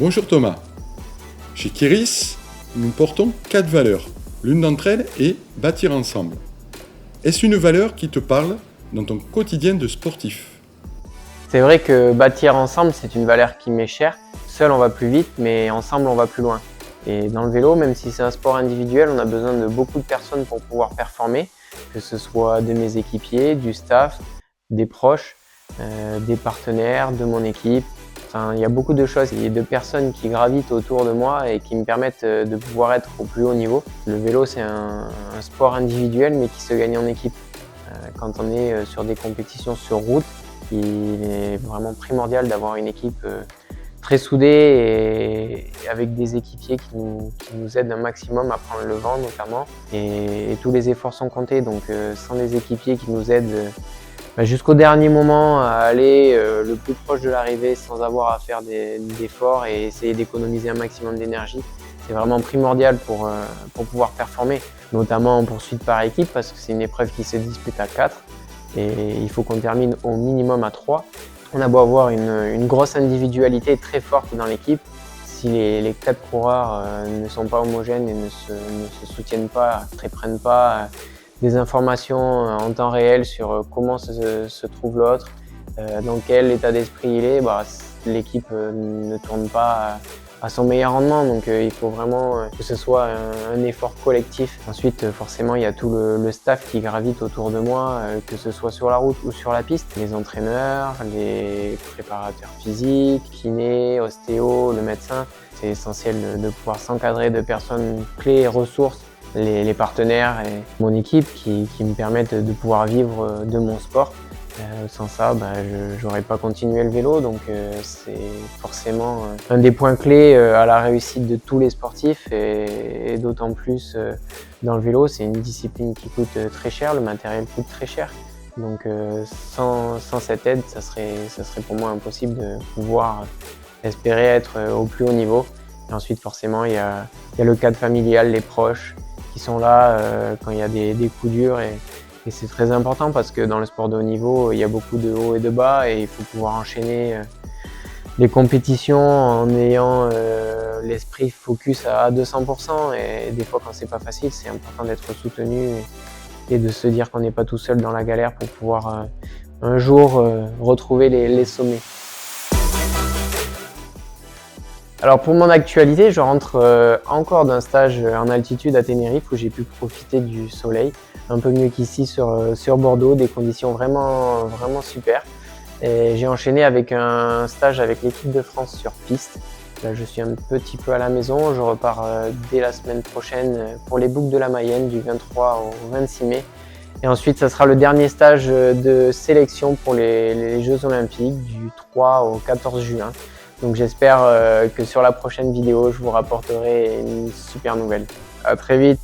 Bonjour Thomas. Chez Kiris, nous portons 4 valeurs. L'une d'entre elles est bâtir ensemble. Est-ce une valeur qui te parle dans ton quotidien de sportif? C'est vrai que bâtir ensemble, c'est une valeur qui m'est chère. Seul, on va plus vite, mais ensemble, on va plus loin. Et dans le vélo, même si c'est un sport individuel, on a besoin de beaucoup de personnes pour pouvoir performer, que ce soit de mes équipiers, du staff, des proches, des partenaires, de mon équipe. Enfin, il y a beaucoup de choses et de personnes qui gravitent autour de moi et qui me permettent de pouvoir être au plus haut niveau. Le vélo, c'est un sport individuel, mais qui se gagne en équipe. Quand on est sur des compétitions sur route, il est vraiment primordial d'avoir une équipe très soudée et avec des équipiers qui nous aident un maximum à prendre le vent notamment. Et tous les efforts sont comptés, donc sans les équipiers qui nous aident jusqu'au dernier moment à aller le plus proche de l'arrivée sans avoir à faire d'efforts et essayer d'économiser un maximum d'énergie, c'est vraiment primordial pour pouvoir performer, notamment en poursuite par équipe parce que c'est une épreuve qui se dispute à 4 et il faut qu'on termine au minimum à 3. On a beau avoir une grosse individualité très forte dans l'équipe, si les 4 coureurs ne sont pas homogènes et ne se soutiennent pas, ne prennent pas des informations en temps réel sur comment se trouve l'autre, dans quel état d'esprit il est, l'équipe ne tourne pas à son meilleur rendement. Donc il faut vraiment que ce soit un effort collectif. Ensuite, forcément, il y a tout le staff qui gravite autour de moi, que ce soit sur la route ou sur la piste. Les entraîneurs, les préparateurs physiques, kinés, ostéo, le médecin. C'est essentiel de pouvoir s'encadrer de personnes clés et ressources, les partenaires et mon équipe qui me permettent de pouvoir vivre de mon sport. Sans ça, je n'aurais pas continué le vélo, donc c'est forcément un des points clés à la réussite de tous les sportifs et d'autant plus dans le vélo, c'est une discipline qui coûte très cher, le matériel coûte très cher. Donc sans cette aide, ça serait pour moi impossible de pouvoir espérer être au plus haut niveau. Et ensuite forcément, il y a le cadre familial, les proches qui sont là quand il y a des coups durs et c'est très important parce que dans le sport de haut niveau, il y a beaucoup de hauts et de bas et il faut pouvoir enchaîner les compétitions en ayant l'esprit focus à 200%. Et des fois, quand c'est pas facile, c'est important d'être soutenu et de se dire qu'on n'est pas tout seul dans la galère pour pouvoir un jour retrouver les sommets. Alors pour mon actualité, je rentre encore d'un stage en altitude à Tenerife où j'ai pu profiter du soleil, un peu mieux qu'ici sur Bordeaux, des conditions vraiment super. Et j'ai enchaîné avec un stage avec l'équipe de France sur piste. Là je suis un petit peu à la maison, je repars dès la semaine prochaine pour les boucles de la Mayenne du 23 au 26 mai. Et ensuite ça sera le dernier stage de sélection pour les Jeux Olympiques du 3 au 14 juin. Donc j'espère que sur la prochaine vidéo, je vous rapporterai une super nouvelle. À très vite!